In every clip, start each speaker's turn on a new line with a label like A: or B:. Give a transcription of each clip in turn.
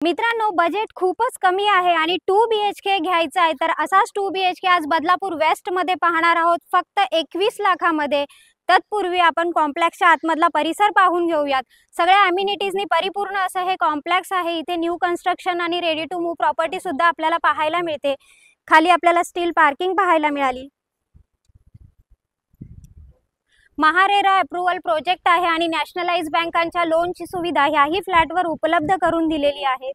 A: मित्रांनो, बजेट खूपच कमी आहे आणि 2 BHK घ्यायचा आहे, तर असाच 2 BHK आज बदलापूर वेस्ट मध्ये पाहणार आहोत फक्त 21 लाखामध्ये। तत्पूर्वी आपण कॉम्प्लेक्सच्या आतमधला परिसर पाहून घेऊयात। सगळ्या अम्युनिटीजनी परिपूर्ण असं हे कॉम्प्लेक्स आहे। इथे न्यू कन्स्ट्रक्शन आणि रेडी टू मूव प्रॉपर्टी सुद्धा आपल्याला पाहायला मिळते। खाली आपल्याला स्टील पार्किंग पाहायला मिळाली। महारेरा अप्रूव्हल प्रोजेक्ट आहे आणि नॅशनलाइज बँकांच्या लोनची सुविधा ह्याही फ्लॅटवर उपलब्ध करून दिलेली आहे।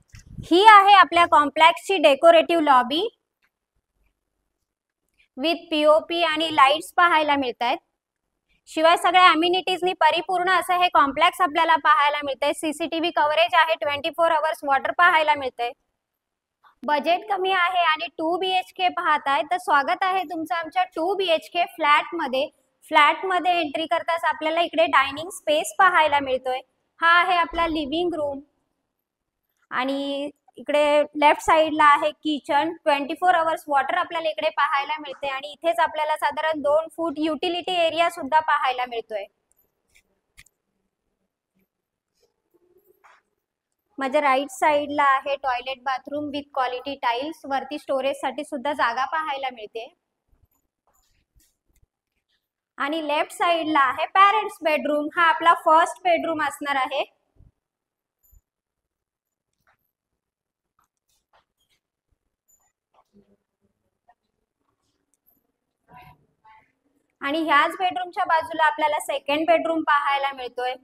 A: ही आहे आपल्या कॉम्प्लेक्सची डेकोरेटिव्ह लॉबी विथ पीओपी आणि लाईट्स पाहायला मिळतात। शिवाय सगळ्या अम्युनिटीजनी परिपूर्ण असं हे कॉम्प्लेक्स आपल्याला पाहायला मिळते। सीसीटीव्ही कव्हरेज आहे, 24 आवर्स वॉटर पाहायला मिळते। बजेट कमी आहे आणि 2 BHK पाहताय तर स्वागत आहे तुमचं आमच्या 2 BHK फ्लॅट मध्ये। फ्लॅट मध्ये एंट्री करताच आपल्याला इकडे डायनिंग स्पेस पाहायला मिळतोय। हा आहे आपला लिव्हिंग रूम आणि इकडे लेफ्ट साइडला आहे किचन। 24 आवर्स वॉटर आपल्याला इकडे पाहायला मिळते आणि इथेच आपल्याला साधारण 2 फूट युटिलिटी एरिया सुद्धा पाहायला मिळतोय। माझ्या राइट साइडला आहे toilet bathroom with quality tiles. वरती स्टोरेज साठी सुद्धा जागा पाहायला मिळते आणि लेफ्ट साइडला आहे पेरेंट्स बेडरूम। हा आपला फर्स्ट बेडरूम असणार आहे। आणि ह्याच बेडरूमच्या बाजूला आपल्याला सेकंड बेडरूम पाहायला मिळतोय।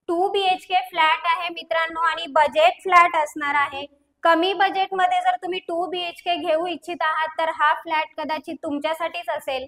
A: 2 BHK फ्लॅट आहे मित्रांनो आणि बजेट फ्लॅट असणार आहे। कमी बजेट मध्ये जर तुम्ही 2 BHK घेऊ इच्छित आहात तर हा फ्लॅट कदाचित तुमच्यासाठीच असेल।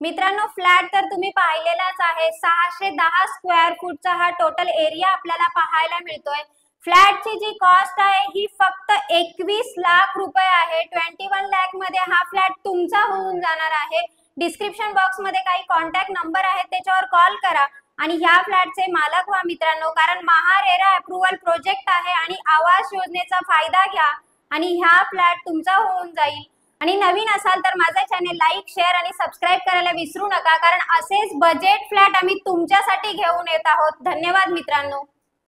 A: मित्रांनो, फ्लॅट तर तुम्ही पाहिलेलाच आहे। 610 स्क्वेअर फूटचा हा टोटल एरिया आपल्याला पाहायला मिळतोय। फ्लॅटची जी कॉस्ट आहे ही फक्त 21 लाख रुपये आहे। 21 लाख मध्ये हा फ्लॅट तुमचा होऊन जाणार आहे। डिस्क्रिप्शन बॉक्स मध्ये काही कॉन्टॅक्ट नंबर आहेत, त्याच्यावर कॉल करा आणि ह्या फ्लॅटचे मालक व्हा मित्रांनो, कारण महारेरा अप्रूव्हल प्रोजेक्ट आहे आणि आवास योजनेचा फायदा घ्या आणि ह्या फ्लॅट तुमचा होऊन जाईल। आणि नवीन असाल तर माझा चॅनल लाईक, शेअर आणि सबस्क्राइब करायला विसरू नका, कारण असेच बजेट फ्लॅट आम्ही तुमच्यासाठी घेऊन येत आहोत। धन्यवाद मित्रांनो।